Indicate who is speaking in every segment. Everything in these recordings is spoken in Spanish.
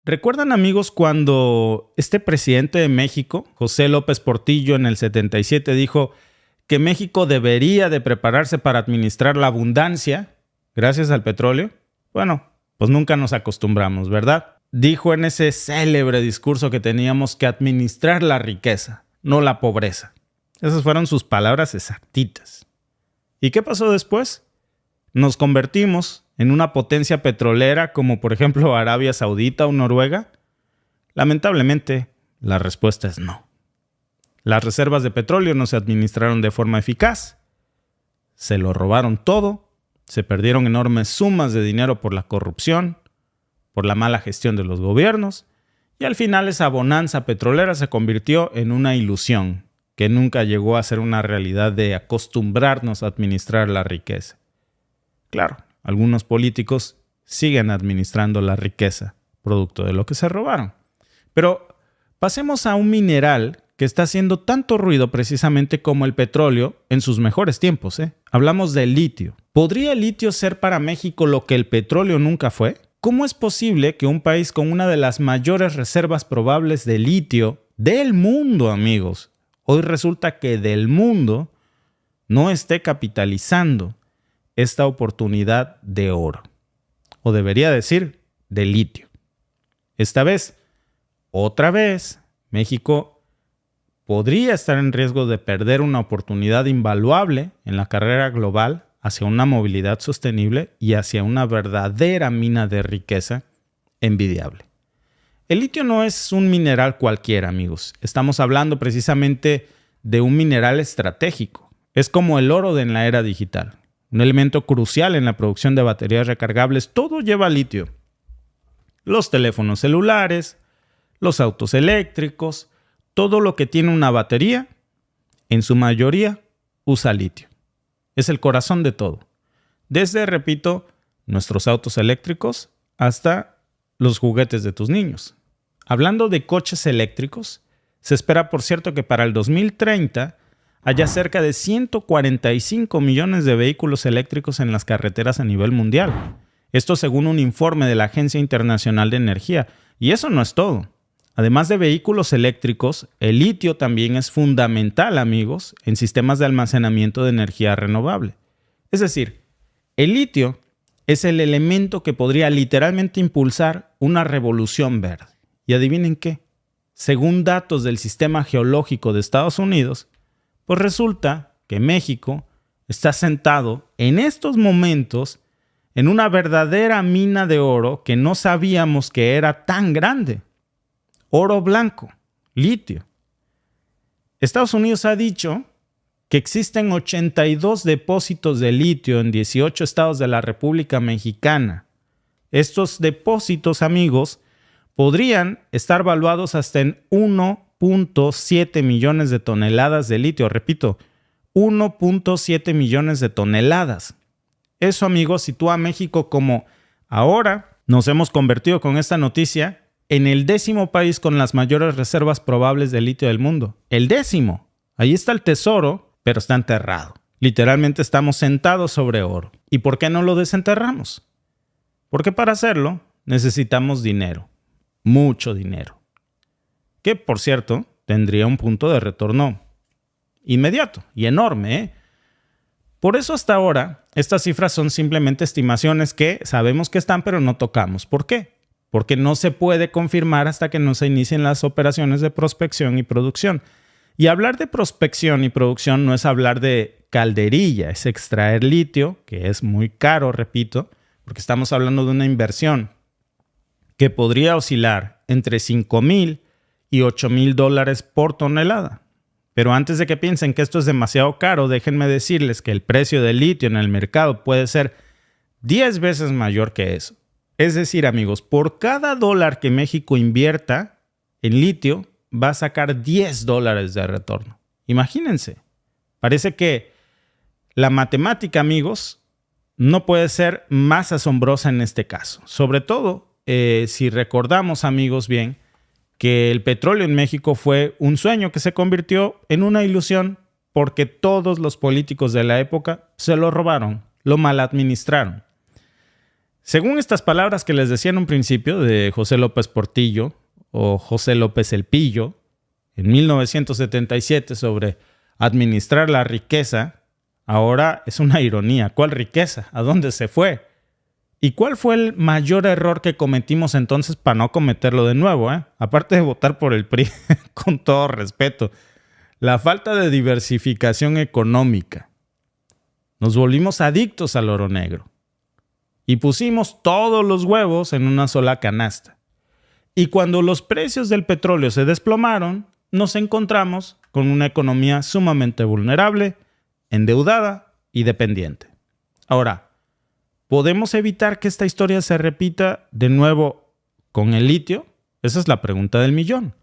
Speaker 1: ¿Recuerdan, amigos, cuando este presidente de México, José López Portillo, en el 77 dijo que México debería de prepararse para administrar la abundancia gracias al petróleo? Bueno, pues nunca nos acostumbramos, ¿verdad? Dijo en ese célebre discurso que teníamos que administrar la riqueza, no la pobreza. Esas fueron sus palabras exactitas. ¿Y qué pasó después? Nos convertimos en una potencia petrolera como por ejemplo Arabia Saudita o Noruega. Lamentablemente, la respuesta es no. Las reservas de petróleo no se administraron de forma eficaz. Se lo robaron todo. Se perdieron enormes sumas de dinero por la corrupción, por la mala gestión de los gobiernos. Y al final esa bonanza petrolera se convirtió en una ilusión que nunca llegó a ser una realidad de acostumbrarnos a administrar la riqueza. Claro, algunos políticos siguen administrando la riqueza, producto de lo que se robaron. Pero pasemos a un mineral que está haciendo tanto ruido precisamente como el petróleo en sus mejores tiempos. Hablamos del litio. ¿Podría el litio ser para México lo que el petróleo nunca fue? ¿Cómo es posible que un país con una de las mayores reservas probables de litio del mundo, amigos, hoy resulta que del mundo no esté capitalizando esta oportunidad de oro? O debería decir, de litio. Esta vez, otra vez, México podría estar en riesgo de perder una oportunidad invaluable en la carrera global hacia una movilidad sostenible y hacia una verdadera mina de riqueza envidiable. El litio no es un mineral cualquiera, amigos. Estamos hablando precisamente de un mineral estratégico. Es como el oro en la era digital. Un elemento crucial en la producción de baterías recargables. Todo lleva litio. Los teléfonos celulares, los autos eléctricos, todo lo que tiene una batería, en su mayoría, usa litio. Es el corazón de todo. Desde, repito, nuestros autos eléctricos hasta los juguetes de tus niños. Hablando de coches eléctricos, se espera, por cierto, que para el 2030 haya cerca de 145 millones de vehículos eléctricos en las carreteras a nivel mundial. Esto según un informe de la Agencia Internacional de Energía. Y eso no es todo. Además de vehículos eléctricos, el litio también es fundamental, amigos, en sistemas de almacenamiento de energía renovable. Es decir, el litio es el elemento que podría literalmente impulsar una revolución verde. ¿Y adivinen qué? Según datos del Sistema Geológico de Estados Unidos, pues resulta que México está sentado en estos momentos en una verdadera mina de oro que no sabíamos que era tan grande. Oro blanco, litio. Estados Unidos ha dicho que existen 82 depósitos de litio en 18 estados de la República Mexicana. Estos depósitos, amigos, podrían estar valuados hasta en 1.7 millones de toneladas de litio. Repito, 1.7 millones de toneladas. Eso, amigos, sitúa a México como ahora nos hemos convertido con esta noticia en el 10º país con las mayores reservas probables de litio del mundo. El 10º. Ahí está el tesoro, pero está enterrado. Literalmente estamos sentados sobre oro. ¿Y por qué no lo desenterramos? Porque para hacerlo necesitamos dinero. Mucho dinero. Que, por cierto, tendría un punto de retorno inmediato y enorme. Por eso hasta ahora, estas cifras son simplemente estimaciones que sabemos que están, pero no tocamos. ¿Por qué? Porque no se puede confirmar hasta que no se inicien las operaciones de prospección y producción. Y hablar de prospección y producción no es hablar de calderilla, es extraer litio, que es muy caro, repito, porque estamos hablando de una inversión que podría oscilar entre $5,000 y $8,000 por tonelada. Pero antes de que piensen que esto es demasiado caro, déjenme decirles que el precio del litio en el mercado puede ser 10 veces mayor que eso. Es decir, amigos, por cada dólar que México invierta en litio, va a sacar $10 de retorno. Imagínense. Parece que la matemática, amigos, no puede ser más asombrosa en este caso. Sobre todo, si recordamos, amigos, bien, que el petróleo en México fue un sueño que se convirtió en una ilusión porque todos los políticos de la época se lo robaron, lo mal administraron. Según estas palabras que les decía en un principio de José López Portillo o José López El Pillo, en 1977 sobre administrar la riqueza, ahora es una ironía. ¿Cuál riqueza? ¿A dónde se fue? ¿Y cuál fue el mayor error que cometimos entonces para no cometerlo de nuevo? Aparte de votar por el PRI, con todo respeto, la falta de diversificación económica. Nos volvimos adictos al oro negro y pusimos todos los huevos en una sola canasta. Y cuando los precios del petróleo se desplomaron, nos encontramos con una economía sumamente vulnerable, endeudada y dependiente. Ahora, ¿podemos evitar que esta historia se repita de nuevo con el litio? Esa es la pregunta del millón.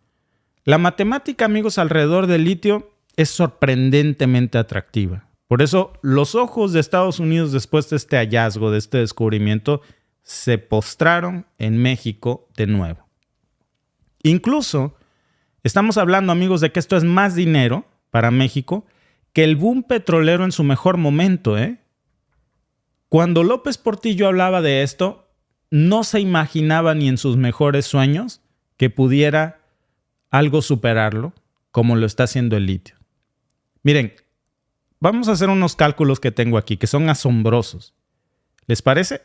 Speaker 1: La matemática, amigos, alrededor del litio es sorprendentemente atractiva. Por eso, los ojos de Estados Unidos después de este hallazgo, de este descubrimiento, se postraron en México de nuevo. Incluso, estamos hablando, amigos, de que esto es más dinero para México que el boom petrolero en su mejor momento, Cuando López Portillo hablaba de esto, no se imaginaba ni en sus mejores sueños que pudiera algo superarlo como lo está haciendo el litio. Miren, vamos a hacer unos cálculos que tengo aquí que son asombrosos. ¿Les parece?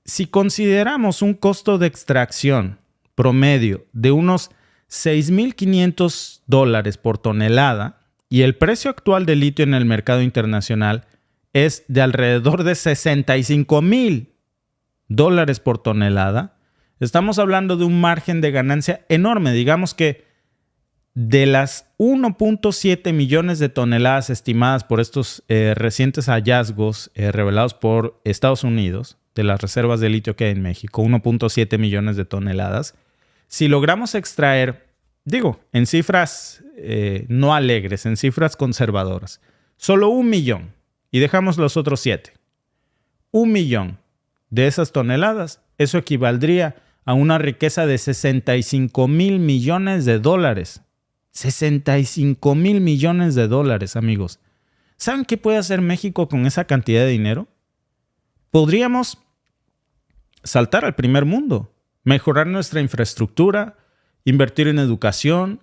Speaker 1: Si consideramos un costo de extracción promedio de unos $6,500 por tonelada y el precio actual del litio en el mercado internacional es de alrededor de $65,000 por tonelada, estamos hablando de un margen de ganancia enorme. Digamos que de las 1.7 millones de toneladas estimadas por estos recientes hallazgos revelados por Estados Unidos, de las reservas de litio que hay en México, 1.7 millones de toneladas, si logramos extraer, en cifras no alegres, en cifras conservadoras, solo 1 millón, y dejamos los otros 7. 1 millón de esas toneladas, eso equivaldría a una riqueza de $65,000 millones. 65,000 millones de dólares, amigos. ¿Saben qué puede hacer México con esa cantidad de dinero? Podríamos saltar al primer mundo, mejorar nuestra infraestructura, invertir en educación,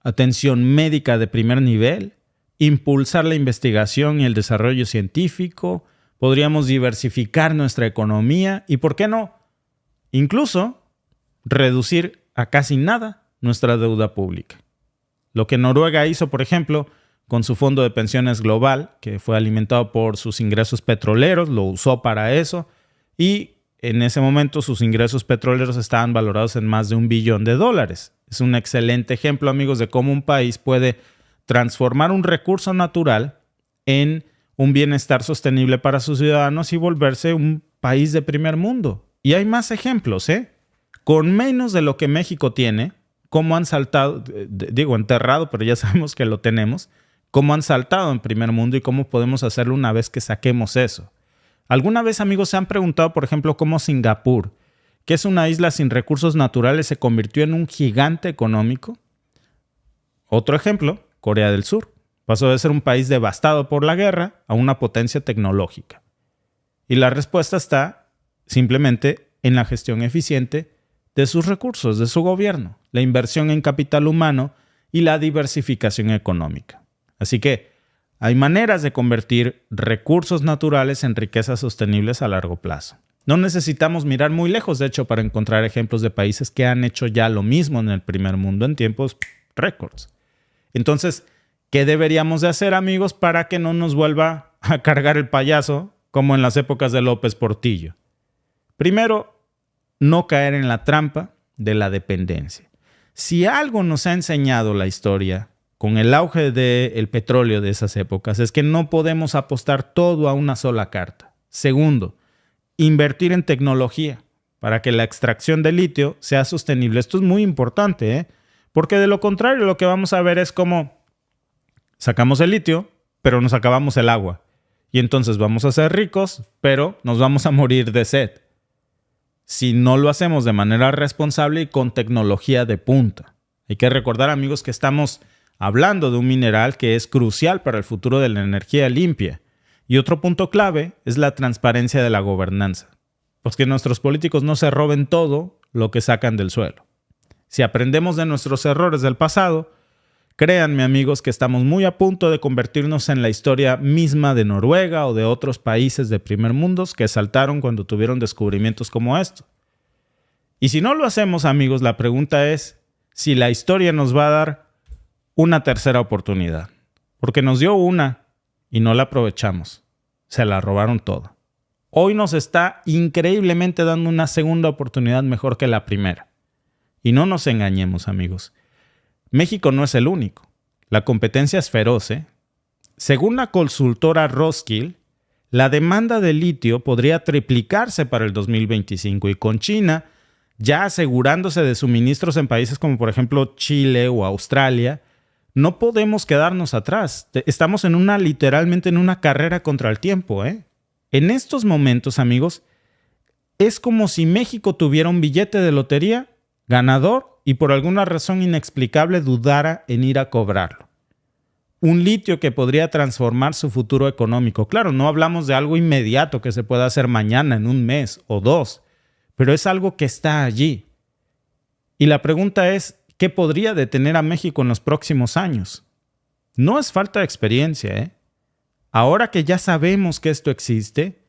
Speaker 1: atención médica de primer nivel, impulsar la investigación y el desarrollo científico, podríamos diversificar nuestra economía y, ¿por qué no?, incluso reducir a casi nada nuestra deuda pública. Lo que Noruega hizo, por ejemplo, con su fondo de pensiones global, que fue alimentado por sus ingresos petroleros, lo usó para eso, y en ese momento sus ingresos petroleros estaban valorados en más de $1 billón. Es un excelente ejemplo, amigos, de cómo un país puede transformar un recurso natural en un bienestar sostenible para sus ciudadanos y volverse un país de primer mundo. Y hay más ejemplos, Con menos de lo que México tiene, cómo han saltado, enterrado, pero ya sabemos que lo tenemos, cómo han saltado en primer mundo y cómo podemos hacerlo una vez que saquemos eso. ¿Alguna vez, amigos, se han preguntado, por ejemplo, cómo Singapur, que es una isla sin recursos naturales, se convirtió en un gigante económico? Otro ejemplo, Corea del Sur. Pasó de ser un país devastado por la guerra a una potencia tecnológica. Y la respuesta está simplemente en la gestión eficiente de sus recursos, de su gobierno, la inversión en capital humano y la diversificación económica. Así que hay maneras de convertir recursos naturales en riquezas sostenibles a largo plazo. No necesitamos mirar muy lejos, de hecho, para encontrar ejemplos de países que han hecho ya lo mismo en el primer mundo en tiempos récords. Entonces, ¿qué deberíamos de hacer, amigos, para que no nos vuelva a cargar el payaso como en las épocas de López Portillo? Primero, no caer en la trampa de la dependencia. Si algo nos ha enseñado la historia con el auge del petróleo de esas épocas, es que no podemos apostar todo a una sola carta. Segundo, invertir en tecnología para que la extracción de litio sea sostenible. Esto es muy importante, porque de lo contrario lo que vamos a ver es cómo sacamos el litio, pero nos acabamos el agua. Y entonces vamos a ser ricos, pero nos vamos a morir de sed. Si no lo hacemos de manera responsable y con tecnología de punta. Hay que recordar, amigos, que estamos hablando de un mineral que es crucial para el futuro de la energía limpia. Y otro punto clave es la transparencia de la gobernanza. Pues que nuestros políticos no se roben todo lo que sacan del suelo. Si aprendemos de nuestros errores del pasado, créanme amigos que estamos muy a punto de convertirnos en la historia misma de Noruega o de otros países de primer mundo que saltaron cuando tuvieron descubrimientos como estos. Y si no lo hacemos amigos, la pregunta es si la historia nos va a dar una tercera oportunidad. Porque nos dio una y no la aprovechamos. Se la robaron toda. Hoy nos está increíblemente dando una segunda oportunidad mejor que la primera. Y no nos engañemos, amigos. México no es el único. La competencia es feroz, ¿eh? Según la consultora Roskill, la demanda de litio podría triplicarse para el 2025 y con China ya asegurándose de suministros en países como por ejemplo Chile o Australia, no podemos quedarnos atrás. Estamos literalmente en una carrera contra el tiempo, ¿eh? En estos momentos, amigos, es como si México tuviera un billete de lotería ganador y por alguna razón inexplicable dudara en ir a cobrarlo. Un litio que podría transformar su futuro económico. Claro, no hablamos de algo inmediato que se pueda hacer mañana, en un mes o dos, pero es algo que está allí. Y la pregunta es, ¿qué podría detener a México en los próximos años? No es falta de experiencia, ¿eh? Ahora que ya sabemos que esto existe,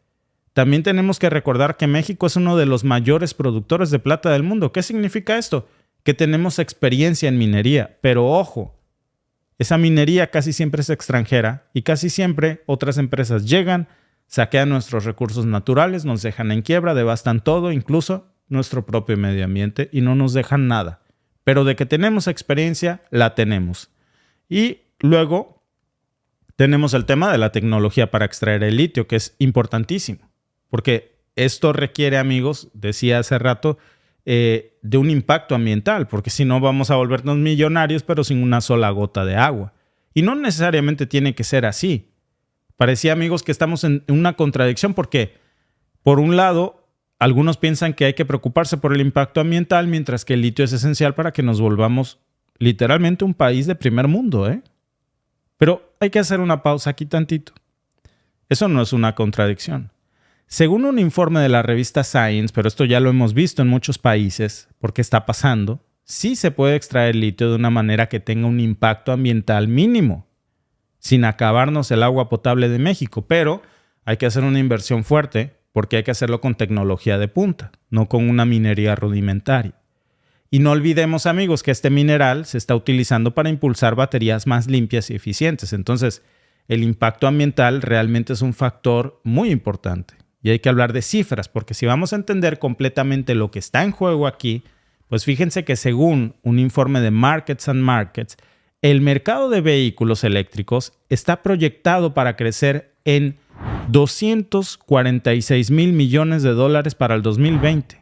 Speaker 1: también tenemos que recordar que México es uno de los mayores productores de plata del mundo. ¿Qué significa esto? Que tenemos experiencia en minería, pero ojo, esa minería casi siempre es extranjera y casi siempre otras empresas llegan, saquean nuestros recursos naturales, nos dejan en quiebra, devastan todo, incluso nuestro propio medio ambiente y no nos dejan nada. Pero de que tenemos experiencia, la tenemos. Y luego tenemos el tema de la tecnología para extraer el litio, que es importantísimo. Porque esto requiere, amigos, decía hace rato, de un impacto ambiental, porque si no vamos a volvernos millonarios, pero sin una sola gota de agua. Y no necesariamente tiene que ser así. Parecía, amigos, que estamos en una contradicción porque, por un lado, algunos piensan que hay que preocuparse por el impacto ambiental, mientras que el litio es esencial para que nos volvamos literalmente un país de primer mundo, ¿eh? Pero hay que hacer una pausa aquí tantito. Eso no es una contradicción. Según un informe de la revista Science, pero esto ya lo hemos visto en muchos países, porque está pasando, sí se puede extraer litio de una manera que tenga un impacto ambiental mínimo, sin acabarnos el agua potable de México, pero hay que hacer una inversión fuerte porque hay que hacerlo con tecnología de punta, no con una minería rudimentaria. Y no olvidemos, amigos, que este mineral se está utilizando para impulsar baterías más limpias y eficientes. Entonces, el impacto ambiental realmente es un factor muy importante. Y hay que hablar de cifras, porque si vamos a entender completamente lo que está en juego aquí, pues fíjense que según un informe de Markets and Markets, el mercado de vehículos eléctricos está proyectado para crecer en 246 mil millones de dólares para el 2020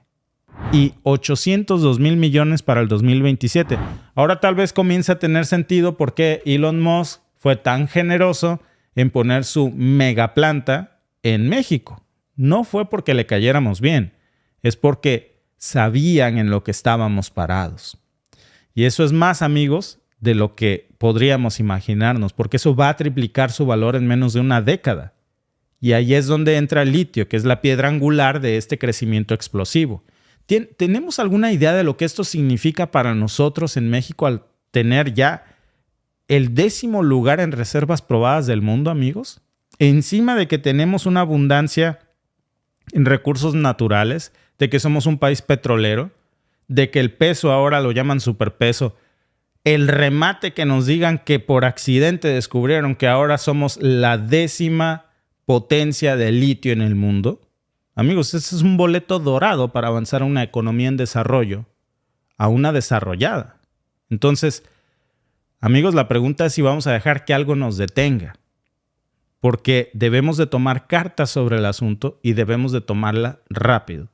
Speaker 1: y 802 mil millones para el 2027. Ahora tal vez comience a tener sentido por qué Elon Musk fue tan generoso en poner su megaplanta en México. No fue porque le cayéramos bien, es porque sabían en lo que estábamos parados. Y eso es más, amigos, de lo que podríamos imaginarnos, porque eso va a triplicar su valor en menos de una década. Y ahí es donde entra el litio, que es la piedra angular de este crecimiento explosivo. ¿Tenemos alguna idea de lo que esto significa para nosotros en México al tener ya el 10º lugar en reservas probadas del mundo, amigos? Encima de que tenemos una abundancia en recursos naturales, de que somos un país petrolero, de que el peso ahora lo llaman superpeso, el remate que nos digan que por accidente descubrieron que ahora somos la 10ª potencia de litio en el mundo. Amigos, ese es un boleto dorado para avanzar a una economía en desarrollo, a una desarrollada. Entonces, amigos, la pregunta es si vamos a dejar que algo nos detenga. Porque debemos de tomar cartas sobre el asunto y debemos de tomarla rápido.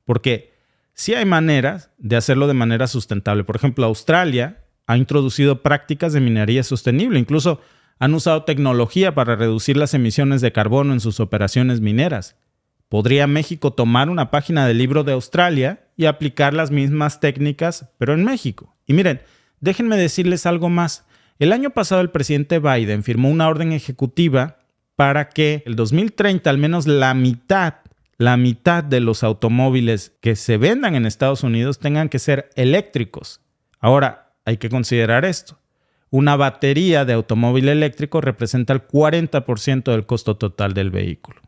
Speaker 1: Porque sí hay maneras de hacerlo de manera sustentable. Por ejemplo, Australia ha introducido prácticas de minería sostenible. Incluso han usado tecnología para reducir las emisiones de carbono en sus operaciones mineras. ¿Podría México tomar una página del libro de Australia y aplicar las mismas técnicas, pero en México? Y miren, déjenme decirles algo más. El año pasado el presidente Biden firmó una orden ejecutiva para que el 2030 al menos la mitad la mitad de los automóviles que se vendan en Estados Unidos tengan que ser eléctricos. Ahora, hay que considerar esto. Una batería de automóvil eléctrico representa el 40% del costo total del vehículo.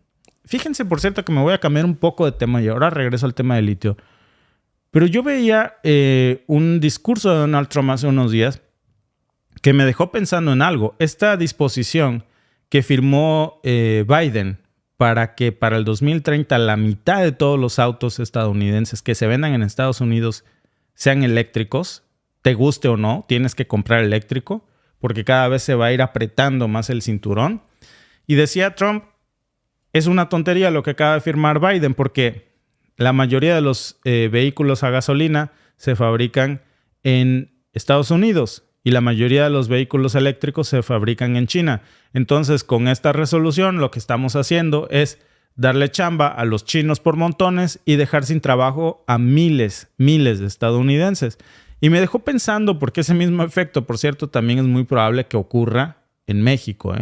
Speaker 1: Fíjense, por cierto, que me voy a cambiar un poco de tema y ahora regreso al tema del litio. Pero yo veía un discurso de Donald Trump hace unos días que me dejó pensando en algo. Esta disposición que firmó Biden para que para el 2030 la mitad de todos los autos estadounidenses que se vendan en Estados Unidos sean eléctricos, te guste o no, tienes que comprar eléctrico porque cada vez se va a ir apretando más el cinturón. Y decía Trump, es una tontería lo que acaba de firmar Biden porque la mayoría de los vehículos a gasolina se fabrican en Estados Unidos y la mayoría de los vehículos eléctricos se fabrican en China. Entonces, con esta resolución, lo que estamos haciendo es darle chamba a los chinos por montones y dejar sin trabajo a miles de estadounidenses. Y me dejó pensando, porque ese mismo efecto, por cierto, también es muy probable que ocurra en México,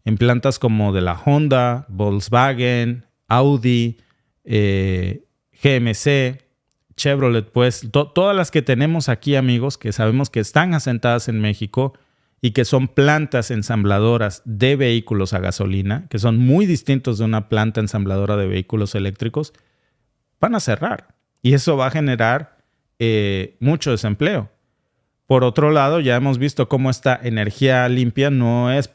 Speaker 1: en plantas como de la Honda, Volkswagen, Audi, GMC, Chevrolet, pues todas las que tenemos aquí, amigos, que sabemos que están asentadas en México y que son plantas ensambladoras de vehículos a gasolina, que son muy distintos de una planta ensambladora de vehículos eléctricos, van a cerrar. Y eso va a generar mucho desempleo. Por otro lado, ya hemos visto cómo esta energía limpia no es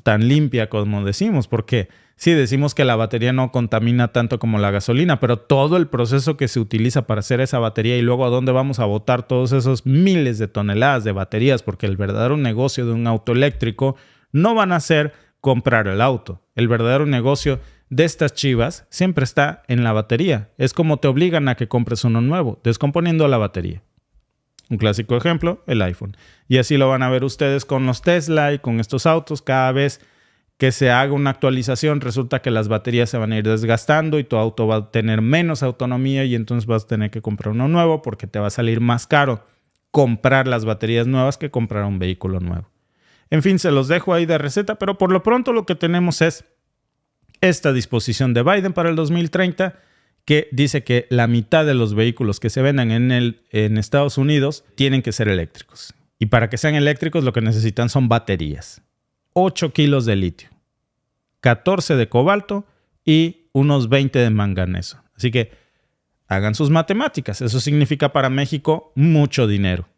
Speaker 1: tan limpia como decimos, porque sí, decimos que la batería no contamina tanto como la gasolina, pero todo el proceso que se utiliza para hacer esa batería y luego a dónde vamos a botar todos esos miles de toneladas de baterías, porque el verdadero negocio de un auto eléctrico no van a ser comprar el auto. El verdadero negocio de estas chivas siempre está en la batería. Es como te obligan a que compres uno nuevo, descomponiendo la batería. Un clásico ejemplo, el iPhone. Y así lo van a ver ustedes con los Tesla y con estos autos. Cada vez que se haga una actualización, resulta que las baterías se van a ir desgastando y tu auto va a tener menos autonomía y entonces vas a tener que comprar uno nuevo porque te va a salir más caro comprar las baterías nuevas que comprar un vehículo nuevo. En fin, se los dejo ahí de receta, pero por lo pronto lo que tenemos es esta disposición de Biden para el 2030 que dice que la mitad de los vehículos que se vendan en Estados Unidos tienen que ser eléctricos. Y para que sean eléctricos lo que necesitan son baterías. 8 kilos de litio, 14 de cobalto y unos 20 de manganeso. Así que hagan sus matemáticas. Eso significa para México mucho dinero.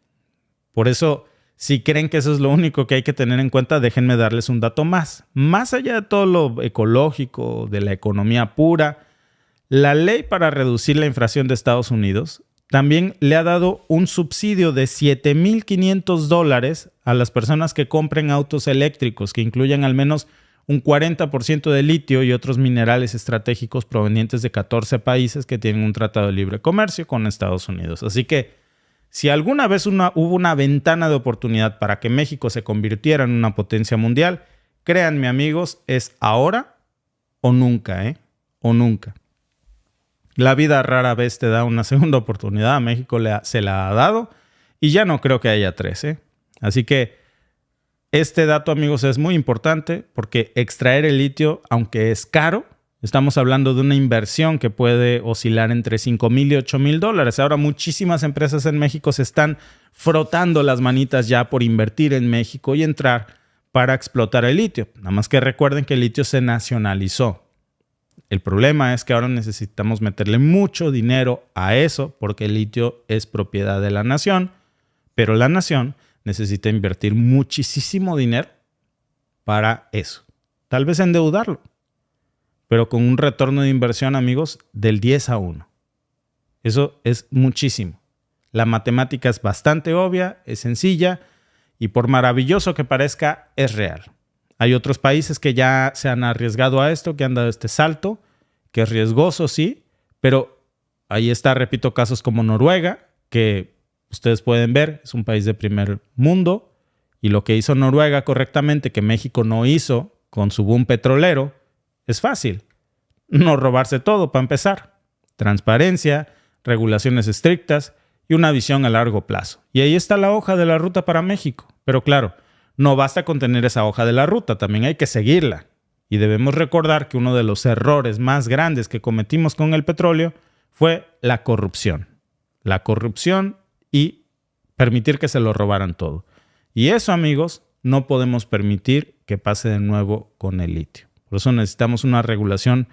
Speaker 1: Por eso, si creen que eso es lo único que hay que tener en cuenta, déjenme darles un dato más. Más allá de todo lo ecológico, de la economía pura, la ley para reducir la inflación de Estados Unidos también le ha dado un subsidio de $7,500 a las personas que compren autos eléctricos que incluyan al menos un 40% de litio y otros minerales estratégicos provenientes de 14 países que tienen un tratado de libre comercio con Estados Unidos. Así que si alguna vez hubo una ventana de oportunidad para que México se convirtiera en una potencia mundial, créanme amigos, es ahora o nunca, o nunca. La vida rara vez te da una segunda oportunidad. A México se la ha dado y ya no creo que haya tres. Así que este dato, amigos, es muy importante porque extraer el litio, aunque es caro, estamos hablando de una inversión que puede oscilar entre $5,000 y $8,000. Ahora muchísimas empresas en México se están frotando las manitas ya por invertir en México y entrar para explotar el litio. Nada más que recuerden que el litio se nacionalizó. El problema es que ahora necesitamos meterle mucho dinero a eso porque el litio es propiedad de la nación, pero la nación necesita invertir muchísimo dinero para eso. Tal vez endeudarlo, pero con un retorno de inversión, amigos, del 10-1. Eso es muchísimo. La matemática es bastante obvia, es sencilla y por maravilloso que parezca, es real. Hay otros países que ya se han arriesgado a esto, que han dado este salto, que es riesgoso, sí, pero ahí está, repito, casos como Noruega, que ustedes pueden ver, es un país de primer mundo, y lo que hizo Noruega correctamente, que México no hizo con su boom petrolero, es fácil. No robarse todo, para empezar. Transparencia, regulaciones estrictas y una visión a largo plazo. Y ahí está la hoja de la ruta para México. Pero claro, no basta con tener esa hoja de la ruta, también hay que seguirla. Y debemos recordar que uno de los errores más grandes que cometimos con el petróleo fue la corrupción. La corrupción y permitir que se lo robaran todo. Y eso, amigos, no podemos permitir que pase de nuevo con el litio. Por eso necesitamos una regulación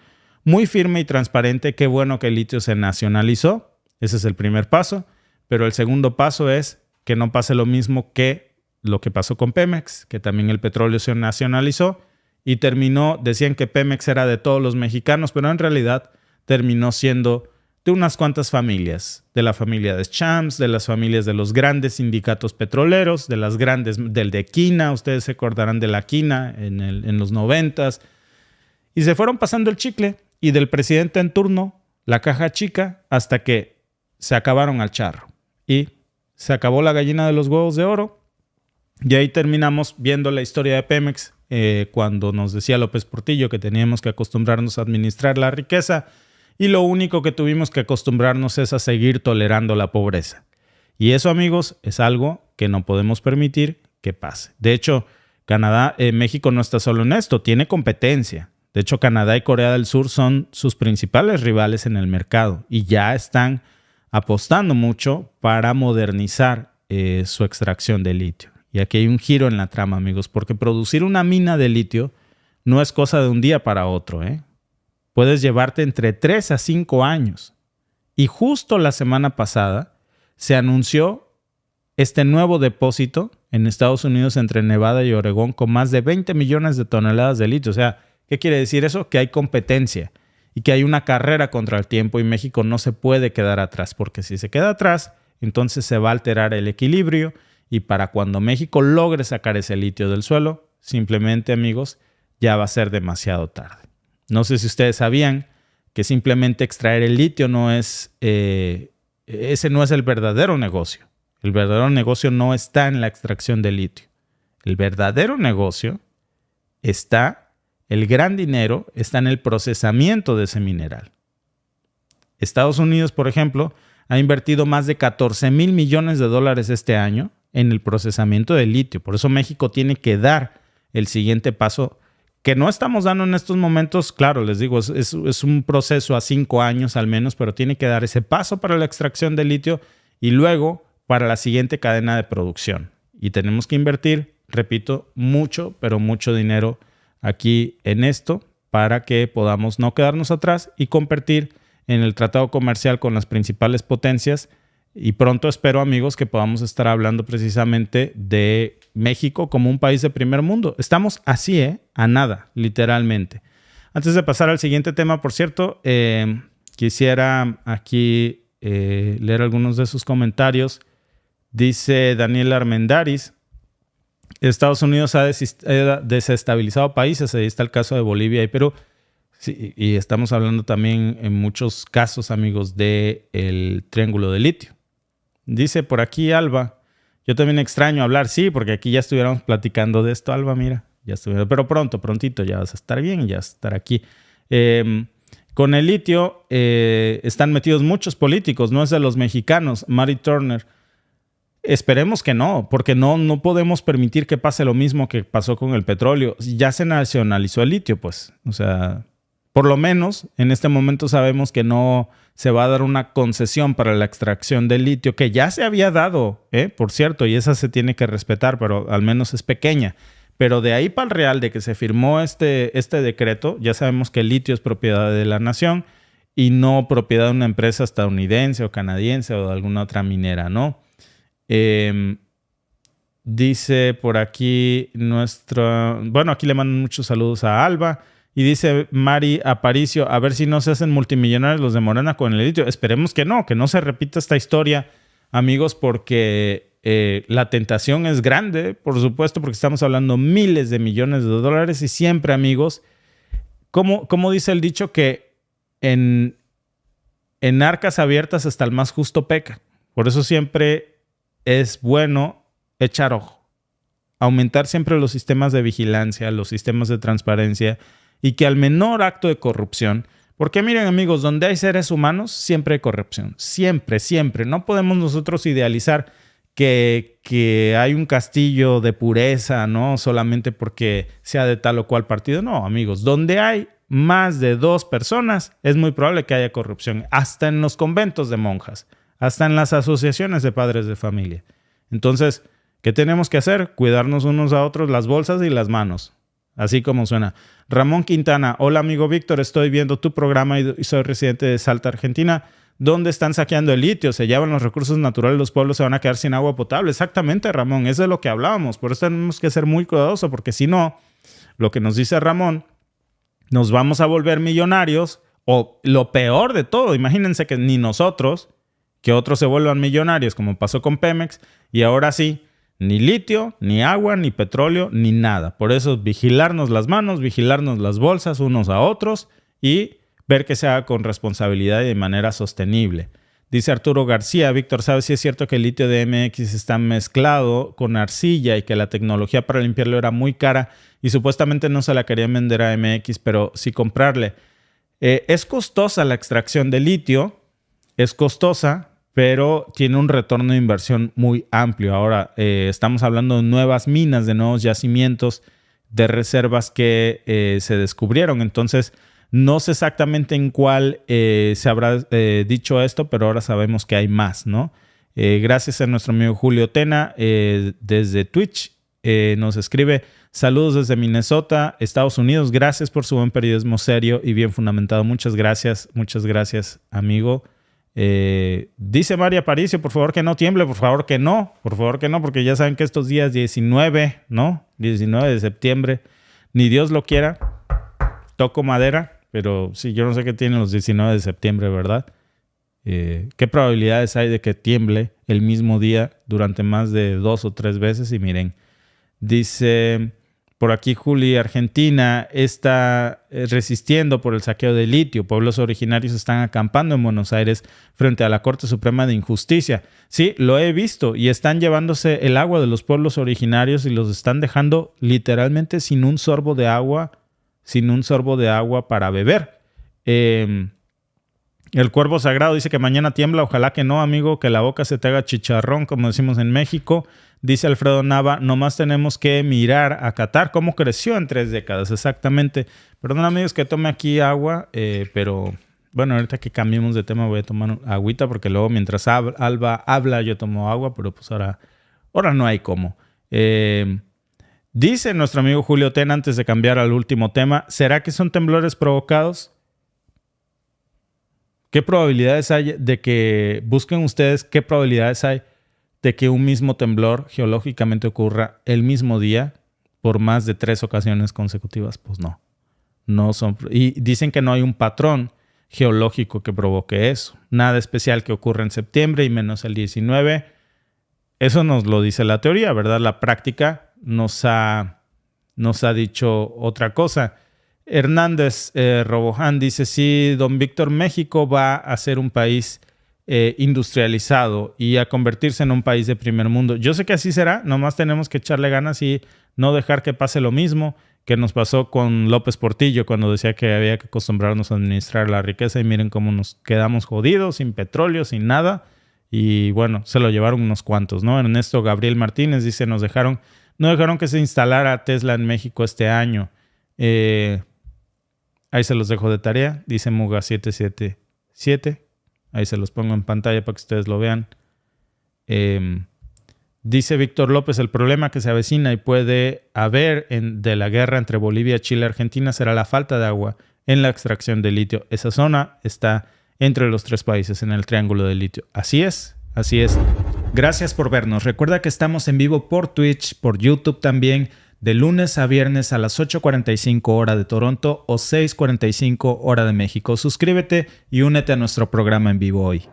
Speaker 1: muy firme y transparente. Qué bueno que el litio se nacionalizó. Ese es el primer paso. Pero el segundo paso es que no pase lo mismo que lo que pasó con Pemex, que también el petróleo se nacionalizó y terminó, decían que Pemex era de todos los mexicanos, pero en realidad terminó siendo de unas cuantas familias, de la familia de Champs, de las familias de los grandes sindicatos petroleros, de las grandes, del de Quina, ustedes se acordarán de la Quina en los 90s, y se fueron pasando el chicle, y del presidente en turno, la caja chica, hasta que se acabaron al charro, y se acabó la gallina de los huevos de oro, y ahí terminamos viendo la historia de Pemex, cuando nos decía López Portillo que teníamos que acostumbrarnos a administrar la riqueza, y lo único que tuvimos que acostumbrarnos es a seguir tolerando la pobreza. Y eso, amigos, es algo que no podemos permitir que pase. De hecho, México no está solo en esto, tiene competencia. De hecho, Canadá y Corea del Sur son sus principales rivales en el mercado y ya están apostando mucho para modernizar su extracción de litio. Y aquí hay un giro en la trama, amigos, porque producir una mina de litio no es cosa de un día para otro, ¿eh? Puedes llevarte entre 3 a 5 años. Y justo la semana pasada se anunció este nuevo depósito en Estados Unidos entre Nevada y Oregón con más de 20 millones de toneladas de litio. O sea, ¿qué quiere decir eso? Que hay competencia y que hay una carrera contra el tiempo y México no se puede quedar atrás, porque si se queda atrás, entonces se va a alterar el equilibrio y para cuando México logre sacar ese litio del suelo, simplemente, amigos, ya va a ser demasiado tarde. No sé si ustedes sabían que simplemente extraer el litio ese no es el verdadero negocio. El verdadero negocio no está en la extracción de litio. El verdadero negocio el gran dinero está en el procesamiento de ese mineral. Estados Unidos, por ejemplo, ha invertido más de 14 mil millones de dólares este año en el procesamiento del litio. Por eso México tiene que dar el siguiente paso que no estamos dando en estos momentos. Claro, les digo, es un proceso a 5 años al menos, pero tiene que dar ese paso para la extracción de litio y luego para la siguiente cadena de producción. Y tenemos que invertir, repito, mucho, pero mucho dinero aquí en esto para que podamos no quedarnos atrás y competir en el tratado comercial con las principales potencias. Y pronto espero, amigos, que podamos estar hablando precisamente de México como un país de primer mundo. Estamos así, a nada, literalmente. Antes de pasar al siguiente tema, por cierto, quisiera aquí leer algunos de sus comentarios. Dice Daniel Armendáriz: Estados Unidos ha desestabilizado países. Ahí está el caso de Bolivia y Perú. Sí, y estamos hablando también en muchos casos, amigos, del triángulo de litio. Dice por aquí Alba: yo también extraño hablar. Sí, porque aquí ya estuviéramos platicando de esto, Alba, mira. Ya estuviera, pero prontito ya vas a estar bien y ya vas a estar aquí. Con el litio están metidos muchos políticos, no es de los mexicanos. Mary Turner: esperemos que no, porque no podemos permitir que pase lo mismo que pasó con el petróleo. Ya se nacionalizó el litio, pues. O sea, por lo menos en este momento sabemos que no se va a dar una concesión para la extracción del litio, que ya se había dado, por cierto, y esa se tiene que respetar, pero al menos es pequeña. Pero de ahí para el real, de que se firmó este decreto, ya sabemos que el litio es propiedad de la nación y no propiedad de una empresa estadounidense o canadiense o de alguna otra minera, ¿no? Dice por aquí aquí le mandan muchos saludos a Alba. Y dice Mari Aparicio: a ver si no se hacen multimillonarios los de Morena con el litio. Esperemos que no se repita esta historia, amigos, porque la tentación es grande, por supuesto, porque estamos hablando miles de millones de dólares y siempre, amigos, como dice el dicho, que en arcas abiertas hasta el más justo peca. Por eso siempre es bueno echar ojo, aumentar siempre los sistemas de vigilancia, los sistemas de transparencia, y que al menor acto de corrupción, porque miren, amigos, donde hay seres humanos siempre hay corrupción, siempre. No podemos nosotros idealizar que hay un castillo de pureza, ¿no? Solamente porque sea de tal o cual partido. No, amigos, donde hay más de 2 personas, es muy probable que haya corrupción, hasta en los conventos de monjas, hasta en las asociaciones de padres de familia. Entonces, ¿qué tenemos que hacer? Cuidarnos unos a otros las bolsas y las manos. Así como suena. Ramón Quintana, hola amigo Víctor, estoy viendo tu programa y soy residente de Salta, Argentina. ¿Dónde están saqueando el litio? Se llevan los recursos naturales, los pueblos se van a quedar sin agua potable. Exactamente, Ramón, eso es lo que hablábamos. Por eso tenemos que ser muy cuidadosos, porque si no, lo que nos dice Ramón, nos vamos a volver millonarios, o lo peor de todo, imagínense que ni nosotros, que otros se vuelvan millonarios, como pasó con Pemex, y ahora sí, ni litio, ni agua, ni petróleo, ni nada. Por eso vigilarnos las manos, vigilarnos las bolsas unos a otros y ver que se haga con responsabilidad y de manera sostenible. Dice Arturo García, Víctor, ¿sabes si es cierto que el litio de MX está mezclado con arcilla y que la tecnología para limpiarlo era muy cara y supuestamente no se la querían vender a MX, pero sí comprarle? Es costosa la extracción de litio, es costosa, pero tiene un retorno de inversión muy amplio. Ahora, estamos hablando de nuevas minas, de nuevos yacimientos, de reservas que se descubrieron. Entonces, no sé exactamente en cuál se habrá dicho esto, pero ahora sabemos que hay más, ¿no? Gracias a nuestro amigo Julio Tena, desde Twitch, nos escribe: saludos desde Minnesota, Estados Unidos. Gracias por su buen periodismo serio y bien fundamentado. Muchas gracias, amigo. Dice María Aparicio, por favor que no tiemble, por favor que no, porque ya saben que estos días 19 de septiembre, ni Dios lo quiera, toco madera, pero sí, yo no sé qué tienen los 19 de septiembre, ¿verdad? ¿Qué probabilidades hay de que tiemble el mismo día durante más de 2 o 3 veces? Y miren, dice por aquí Juli, Argentina está resistiendo por el saqueo de litio. Pueblos originarios están acampando en Buenos Aires frente a la Corte Suprema de Justicia. Sí, lo he visto y están llevándose el agua de los pueblos originarios y los están dejando literalmente sin un sorbo de agua para beber. El cuervo sagrado dice que mañana tiembla. Ojalá que no, amigo, que la boca se te haga chicharrón, como decimos en México. Dice Alfredo Nava, nomás tenemos que mirar a Qatar cómo creció en 3 décadas, exactamente. Perdón, amigos, que tome aquí agua, pero bueno, ahorita que cambiemos de tema voy a tomar agüita, porque luego mientras Alba habla yo tomo agua, pero pues ahora no hay cómo. Dice nuestro amigo Julio Tena, antes de cambiar al último tema, ¿será que son temblores provocados? ¿Qué probabilidades hay de que, busquen ustedes qué probabilidades hay de que un mismo temblor geológicamente ocurra el mismo día por más de 3 ocasiones consecutivas? Pues no son. Y dicen que no hay un patrón geológico que provoque eso. Nada especial que ocurra en septiembre y menos el 19. Eso nos lo dice la teoría, ¿verdad? La práctica nos ha dicho otra cosa. Hernández Roboján dice, sí, don Víctor, México va a ser un país industrializado y a convertirse en un país de primer mundo. Yo sé que así será, nomás tenemos que echarle ganas y no dejar que pase lo mismo que nos pasó con López Portillo cuando decía que había que acostumbrarnos a administrar la riqueza, y miren cómo nos quedamos jodidos, sin petróleo, sin nada, y bueno, se lo llevaron unos cuantos, ¿no? Ernesto Gabriel Martínez dice, no dejaron que se instalara Tesla en México este año. Ahí se los dejo de tarea, dice Muga777. Ahí se los pongo en pantalla para que ustedes lo vean. Dice Víctor López, el problema que se avecina y puede haber de la guerra entre Bolivia, Chile y Argentina será la falta de agua en la extracción de litio. Esa zona está entre los 3 países en el triángulo de litio. Así es. Gracias por vernos. Recuerda que estamos en vivo por Twitch, por YouTube también, de lunes a viernes a las 8:45 hora de Toronto o 6:45 hora de México. Suscríbete y únete a nuestro programa en vivo hoy.